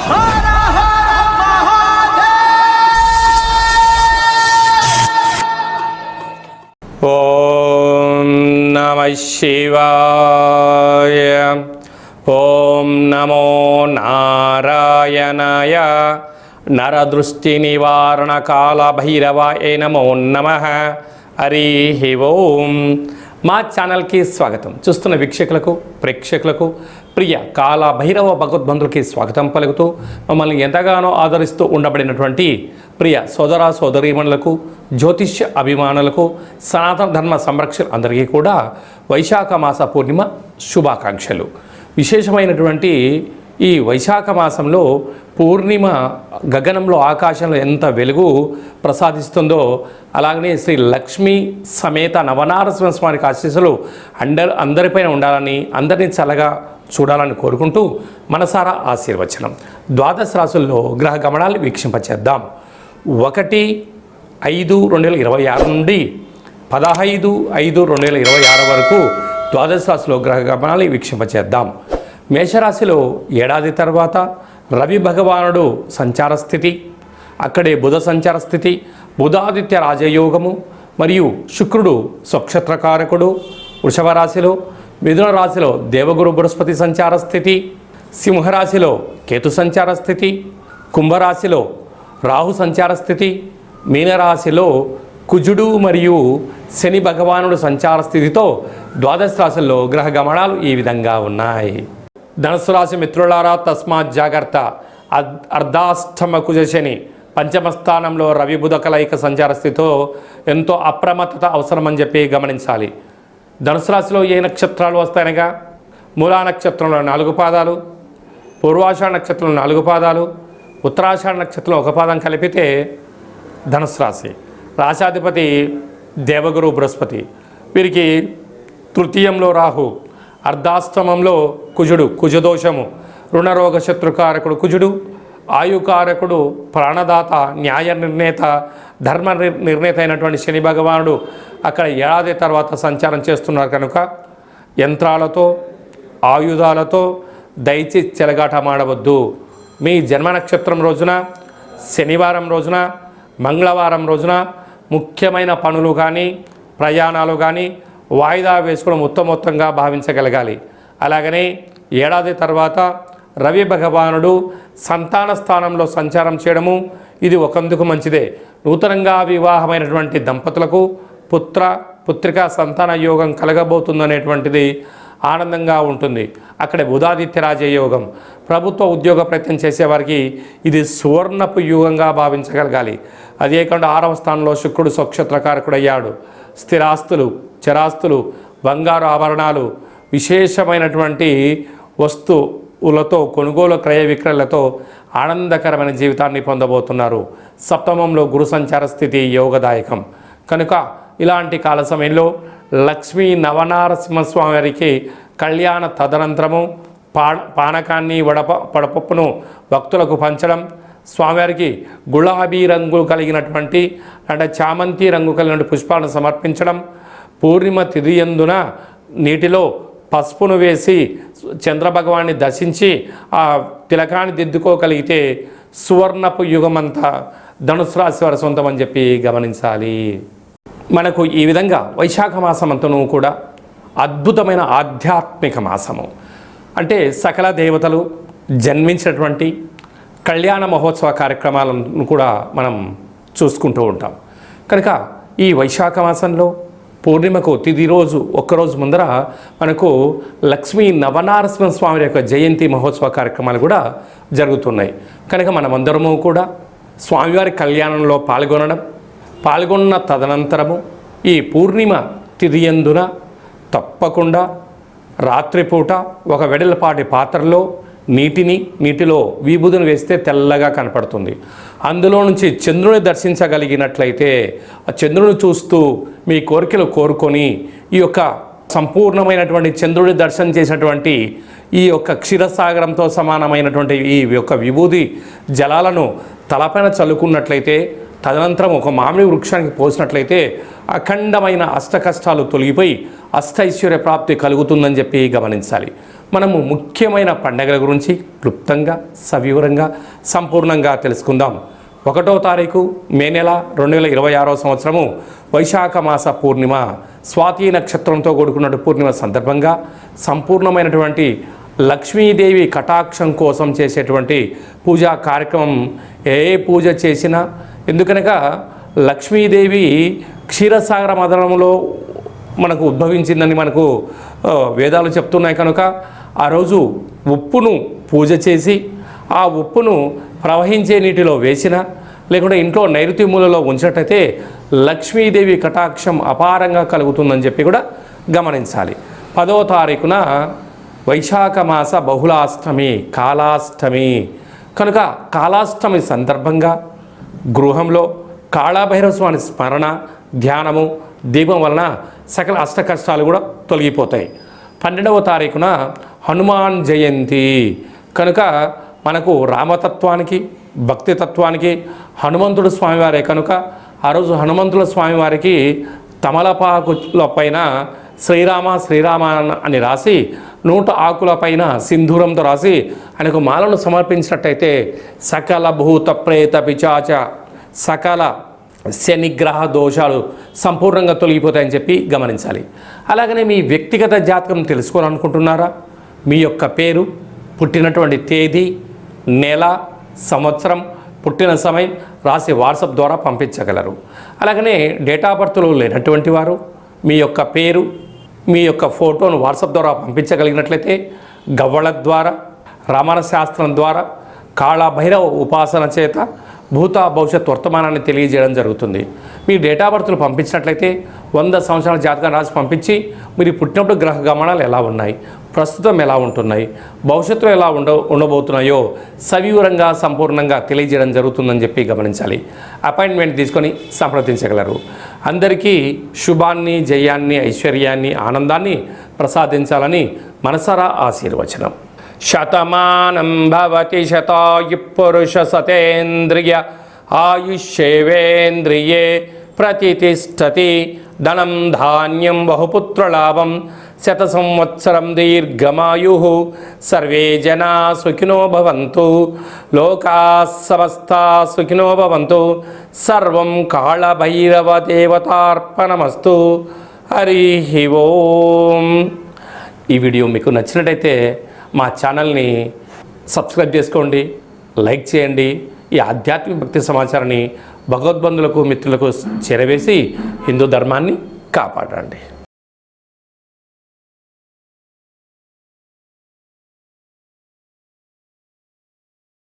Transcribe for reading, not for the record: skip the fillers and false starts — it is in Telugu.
ఓం నమః శివాయ. ఓం నమో నారాయణాయ. నరదృష్టి నివారణ కాల భైరవాయ నమో నమః. హరి ఓం. మా ఛానల్కి స్వాగతం. చూస్తున్న వీక్షకులకు ప్రేక్షకులకు ప్రియ కాల భైరవ భగవద్బంధులకి స్వాగతం పలుకుతూ మమ్మల్ని ఎంతగానో ఆదరిస్తూ ఉండబడినటువంటి ప్రియ సోదర సోదరీమణులకు జ్యోతిష్య అభిమానులకు సనాతన ధర్మ సంరక్షణ అందరికీ కూడా వైశాఖ మాస పూర్ణిమ శుభాకాంక్షలు. విశేషమైనటువంటి ఈ వైశాఖ మాసంలో పూర్ణిమ గగనంలో ఆకాశంలో ఎంత వెలుగు ప్రసాదిస్తుందో అలాగనే శ్రీ లక్ష్మీ సమేత నవనారసింహ స్వామికి ఆశీస్సులు అందరిపైన ఉండాలని అందరినీ చల్లగా చూడాలని కోరుకుంటూ మనసారా ఆశీర్వచనం. ద్వాదశ రాశుల్లో గ్రహ గమనాలు వీక్షింపచేద్దాం. 1/5/2026 నుండి 15/5/2026 వరకు ద్వాదశ రాశిలో గ్రహ గమనాలు వీక్షింపచేద్దాం. మేషరాశిలో ఏడాది తర్వాత రవి భగవానుడు సంచార స్థితి, అక్కడే బుధ సంచార స్థితి, బుధాదిత్య రాజయోగము మరియు శుక్రుడు స్వక్షత్రకారకుడు వృషభ రాశిలో, మిథున రాశిలో దేవగురు బృహస్పతి సంచార స్థితి, సింహరాశిలో కేతు సంచార స్థితి, కుంభరాశిలో రాహు సంచార స్థితి, మీనరాశిలో కుజుడు మరియు శని భగవానుడు సంచార స్థితితో ద్వాదశ రాశుల్లో గ్రహ గమనాలు ఈ విధంగా ఉన్నాయి. ధనుసు రాశి మిత్రులారా, తస్మాత్ జాగ్రత్త. అర్ధాష్టమ కుజ శని, పంచమ స్థానంలో రవి బుధ కలయిక సంచార స్థితితో ఎంతో అప్రమత్తత అవసరమని చెప్పి గమనించాలి. ధనుసు రాశిలో ఏ నక్షత్రాలు వస్తాయనగా మూలా నక్షత్రంలో 4 పాదాలు, పూర్వాషాఢ నక్షత్రంలో 4 పాదాలు, ఉత్తరాషాఢ నక్షత్రంలో 1 పాదం కలిపితే ధనుసు రాశి. రాశాధిపతి దేవగురు బృహస్పతి. వీరికి తృతీయంలో రాహు, అర్ధాష్టమంలో కుజుడు, కుజదోషము, రుణరోగ శత్రుకారకుడు కుజుడు, ఆయుకారకుడు, ప్రాణదాత, న్యాయ నిర్ణేత, ధర్మ నిర్ణేత అయినటువంటి శని భగవానుడు అక్కడ ఏడాది తర్వాత సంచారం చేస్తున్నారు కనుక యంత్రాలతో ఆయుధాలతో దయచేసి చెలగాటమాడవద్దు. మీ జన్మ నక్షత్రం రోజున, శనివారం రోజున, మంగళవారం రోజున ముఖ్యమైన పనులు కానీ ప్రయాణాలు కానీ వాయిదా వేసుకోవడం ఉత్తమోత్తంగా భావించగలగాలి. అలాగనే ఏడాది తర్వాత రవి భగవానుడు సంతాన స్థానంలో సంచారం చేయడము ఇది ఒకందుకు మంచిదే. నూతనంగా వివాహమైనటువంటి దంపతులకు పుత్రిక సంతాన యోగం కలగబోతుందనేటువంటిది ఆనందంగా ఉంటుంది. అక్కడే బుధాదిత్య రాజయోగం. ప్రభుత్వ ఉద్యోగ ప్రయత్నం చేసేవారికి ఇది సువర్ణపు యుగంగా భావించగలగాలి. అదే కాకుండా 6వ స్థానంలో శుక్రుడు స్వక్షత్రకారకుడయ్యాడు. స్థిరాస్తులు, చరాస్తులు, బంగారు ఆభరణాలు, విశేషమైనటువంటి వస్తువులతో కొనుగోలు క్రయ విక్రయాలతో ఆనందకరమైన జీవితాన్ని పొందబోతున్నారు. సప్తమంలో గురు సంచార స్థితి యోగదాయకం కనుక ఇలాంటి కాల సమయంలో లక్ష్మీ నవనారసింహస్వామి వారికి కళ్యాణ తదనంతరము పానకాన్ని వడపప్పును భక్తులకు పంచడం, స్వామివారికి గులాబీ రంగు కలిగినటువంటి అంటే చామంతి రంగు కలిగిన పుష్పాలను సమర్పించడం, పూర్ణిమ తిథియందున నీటిలో పసుపును వేసి చంద్రభగవాన్ని దర్శించి ఆ తిలకాన్ని దిద్దుకోగలిగితే సువర్ణపు యుగమంతా ధనుసు రాశి వారి సొంతం అని చెప్పి గమనించాలి. మనకు ఈ విధంగా వైశాఖ మాసం అంతను కూడా అద్భుతమైన ఆధ్యాత్మిక మాసము. అంటే సకల దేవతలు జన్మించినటువంటి కళ్యాణ మహోత్సవ కార్యక్రమాలను కూడా మనం చూసుకుంటూ ఉంటాం. కనుక ఈ వైశాఖ మాసంలో పూర్ణిమకు తిథి రోజు ఒక్కరోజు ముందర మనకు లక్ష్మీ నవనారసింహ స్వామి యొక్క జయంతి మహోత్సవ కార్యక్రమాలు కూడా జరుగుతున్నాయి. కనుక మనమందరము కూడా స్వామివారి కళ్యాణంలో పాల్గొన్న తదనంతరము ఈ పూర్ణిమ తిథియందున తప్పకుండా రాత్రిపూట ఒక వెడల్పాటి పాత్రలో నీటిలో విభూదిని వేస్తే తెల్లగా కనపడుతుంది. అందులో నుంచి చంద్రుని దర్శించగలిగినట్లయితే ఆ చంద్రుని చూస్తూ మీ కోరికలు కోరుకొని ఈ యొక్క సంపూర్ణమైనటువంటి చంద్రుడి దర్శనం చేసినటువంటి ఈ యొక్క క్షీరసాగరంతో సమానమైనటువంటి ఈ యొక్క విభూది జలాలను తలపైన చల్లుకున్నట్లయితే తదనంతరం ఒక మామిడి వృక్షానికి పోసినట్లయితే అఖండమైన అష్ట కష్టాలు తొలగిపోయి అష్టైశ్వర్య ప్రాప్తి కలుగుతుందని చెప్పి గమనించాలి. మనము ముఖ్యమైన పండగల గురించి క్లుప్తంగా సవివరంగా సంపూర్ణంగా తెలుసుకుందాం. 1వ తారీఖు మే నెల 2026వ సంవత్సరము వైశాఖ మాస పూర్ణిమ, స్వాతి నక్షత్రంతో కూడుకున్న పూర్ణిమ సందర్భంగా సంపూర్ణమైనటువంటి లక్ష్మీదేవి కటాక్షం కోసం చేసేటువంటి పూజా కార్యక్రమం. ఏ పూజ చేసినా, ఎందుకనగా లక్ష్మీదేవి క్షీరసాగర మదనంలో మనకు ఉద్భవించిందని మనకు వేదాలు చెప్తున్నాయి. కనుక ఆ రోజు ఉప్పును పూజ చేసి ఆ ఉప్పును ప్రవహించే నీటిలో వేసిన, లేకుంటే ఇంట్లో నైరుతి మూలలో ఉంచినట్టయితే లక్ష్మీదేవి కటాక్షం అపారంగా కలుగుతుందని చెప్పి కూడా గమనించాలి. 10వ తారీఖున వైశాఖ మాస బహుళాష్టమి, కాళాష్టమి. కనుక కాళాష్టమి సందర్భంగా గృహంలో కాళభైరవ స్వామి స్మరణ, ధ్యానము, దీపం వలన సకల అష్ట కష్టాలు కూడా తొలగిపోతాయి. 12వ తారీఖున హనుమాన్ జయంతి. కనుక మనకు రామతత్వానికి, భక్తితత్వానికి హనుమంతుడు స్వామివారే. కనుక ఆ రోజు హనుమంతుల స్వామివారికి తమలపాకుల పైన శ్రీరామ శ్రీరామ అని రాసి 100 ఆకుల పైన సింధూరంతో రాసి ఆయనకు మాలను సమర్పించినట్టయితే సకల భూత ప్రేత పిచాచ సకల శనిగ్రహ దోషాలు సంపూర్ణంగా తొలగిపోతాయని చెప్పి గమనించాలి. అలాగనే మీ వ్యక్తిగత జాతకం తెలుసుకోవాలనుకుంటున్నారా? మీ యొక్క పేరు, పుట్టినటువంటి తేదీ, నెల, సంవత్సరం, పుట్టిన సమయం రాసి వాట్సాప్ ద్వారా పంపించగలరు. అలాగనే డేట్ ఆఫ్ బర్త్లో లేనటువంటి వారు మీ యొక్క పేరు, మీ యొక్క ఫోటోను వాట్సాప్ ద్వారా పంపించగలిగినట్లయితే గవ్వళ ద్వారా, రమణ శాస్త్రం ద్వారా, కాళభైరవ ఉపాసన చేత భూత భవిష్యత్ వర్తమానాన్ని తెలియజేయడం జరుగుతుంది. మీ డేట్ ఆఫ్ బర్త్లు పంపించినట్లయితే 100 సంవత్సరాల జాతకం రాసి పంపించి మీరు పుట్టినప్పుడు గ్రహ గమనాలు ఎలా ఉన్నాయి, ప్రస్తుతం ఎలా ఉంటున్నాయి, భవిష్యత్తులో ఎలా ఉండబోతున్నాయో సవివరంగా సంపూర్ణంగా తెలియజేయడం జరుగుతుందని చెప్పి గమనించాలి. అపాయింట్మెంట్ తీసుకొని సంప్రదించగలరు. అందరికీ శుభాన్ని, జయాన్ని, ఐశ్వర్యాన్ని, ఆనందాన్ని ప్రసాదించాలని మనసారా ఆశీర్వచనం. శతమానం భవతి శతాయు పురుష సతేంద్రియ ఆయుష్యేవేంద్రియే ప్రతిష్టతి. ధనం ధాన్యం బహుపుత్రలాభం శత సంవత్సరం దీర్ఘమాయు. సర్వే జనా సుఖినో భవంతు. లోకా సమస్తా సుఖినో భవంతు. సర్వం కాళభైరవ దేవతార్పణమస్తు. హరి ఓం. ఈ వీడియో మీకు నచ్చినట్టయితే మా ఛానల్ని సబ్స్క్రైబ్ చేసుకోండి, లైక్ చేయండి. ఈ ఆధ్యాత్మిక భక్తి సమాచారాన్ని భగవద్బంధులకు, మిత్రులకు చేరవేసి హిందూ ధర్మాన్ని కాపాడండి.